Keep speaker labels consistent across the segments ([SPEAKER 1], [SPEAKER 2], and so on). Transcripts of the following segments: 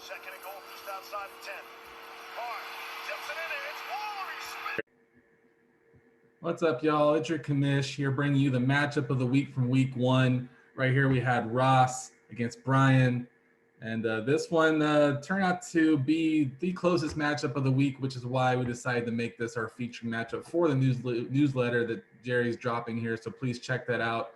[SPEAKER 1] Second and goal just outside the 10. Carr tips it in there. It's Waller. He spins.
[SPEAKER 2] What's up, y'all? It's your commish here bringing you the matchup of the week from week one. Right here we had Ross against Bryan. And this one turned out to be the closest matchup of the week, which is why we decided to make this our featured matchup for the newsletter that Jerry's dropping here. So please check that out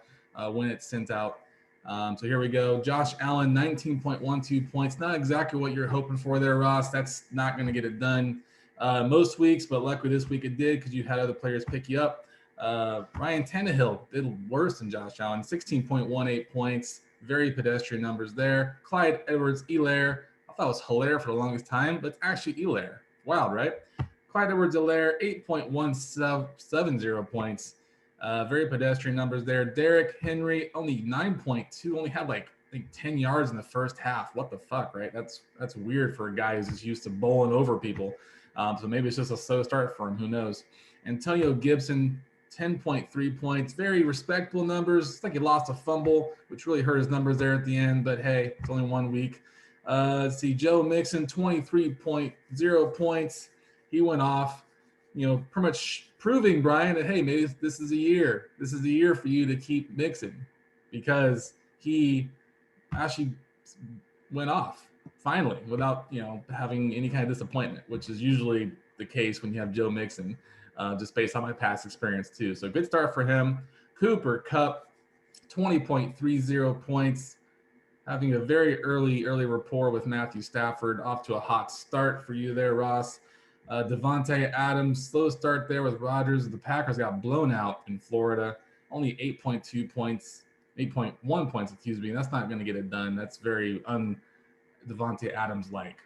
[SPEAKER 2] when it's sent out. So here we go. Josh Allen, 19.12 points. Not exactly what you're hoping for there, Ross. That's not going to get it done most weeks, but luckily this week it did because you had other players pick you up. Ryan Tannehill did worse than Josh Allen, 16.18 points. Very pedestrian numbers there. Clyde Edwards-Helaire, I thought it was Hilaire for the longest time, but it's actually Helaire. Wild, right? Clyde Edwards-Helaire, 8.170 points. Very pedestrian numbers there. Derrick Henry, only 9.2, only had like 10 yards in the first half. What the fuck, right? That's weird for a guy who's just used to bowling over people. So maybe it's just a slow start for him. Who knows? Antonio Gibson, 10.3 points. Very respectable numbers. It's like he lost a fumble, which really hurt his numbers there at the end. But hey, it's only 1 week. Let's see. Joe Mixon, 23.0 points. He went off, pretty much proving, Bryan, that, hey, maybe this is a year. This is a year for you to keep Mixon because he actually went off finally without, having any kind of disappointment, which is usually the case when you have Joe Mixon, just based on my past experience too. So good start for him. Cooper Kupp, 20.30 points, having a very early rapport with Matthew Stafford, off to a hot start for you there, Ross. Devontae Adams, slow start there with Rodgers. The Packers got blown out in Florida, only 8.1 points, and that's not going to get it done. That's very Devontae Adams-like.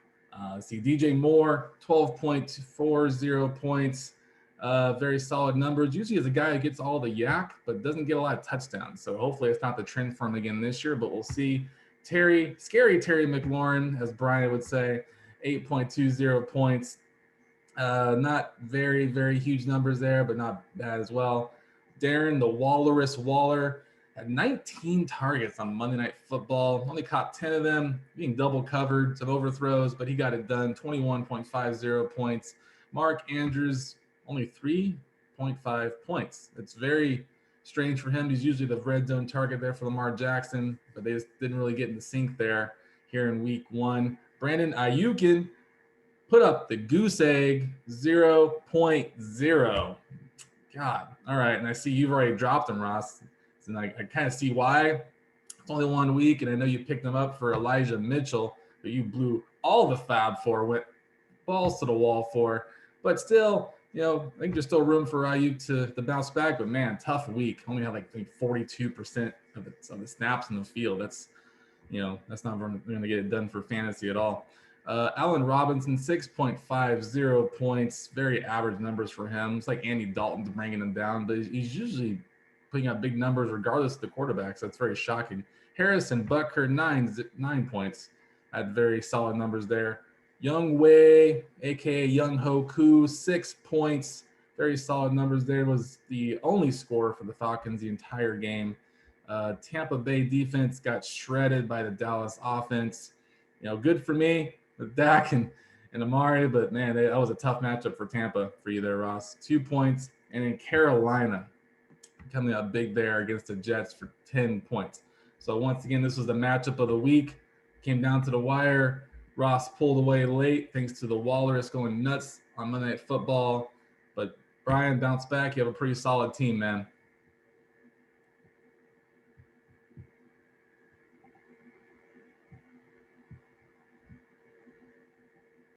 [SPEAKER 2] See, DJ Moore, 12.40 points. Very solid numbers. Usually is a guy who gets all the yak, but doesn't get a lot of touchdowns. So hopefully it's not the trend for him again this year, but we'll see. Scary Terry McLaurin, as Bryan would say, 8.20 points. Not very, very huge numbers there, but not bad as well. Darren, the Walrus Waller, had 19 targets on Monday Night Football. Only caught 10 of them, being double covered, some overthrows, but he got it done. 21.50 points. Mark Andrews, only 3.5 points. It's very strange for him. He's usually the red zone target there for Lamar Jackson, but they just didn't really get in the sync there here in week one. Brandon Ayukin put up the goose egg, 0.0. God. All right. And I see you've already dropped him, Ross. And I kind of see why. It's only 1 week, and I know you picked him up for Elijah Mitchell, but you blew all the fab for, went balls to the wall for. But still, I think there's still room for Ayuk to bounce back. But, man, tough week. Only had like 42% of the snaps in the field. That's not going to get it done for fantasy at all. Allen Robinson, 6.50 points. Very average numbers for him. It's like Andy Dalton's bringing him down, but he's usually putting up big numbers regardless of the quarterbacks. That's very shocking. Harrison Butker, 9 points. Had very solid numbers there. Young Wei, a.k.a. Young Ho Koo, 6 points. Very solid numbers there. Was the only scorer for the Falcons the entire game. Tampa Bay defense got shredded by the Dallas offense. Good for me with Dak and Amari, but, man, that was a tough matchup for Tampa for you there, Ross. 2 points. And in Carolina, coming up big there against the Jets for 10 points. So once again, this was the matchup of the week. Came down to the wire. Ross pulled away late thanks to the Walrus going nuts on Monday Night Football. But Bryan bounced back. You have a pretty solid team, man.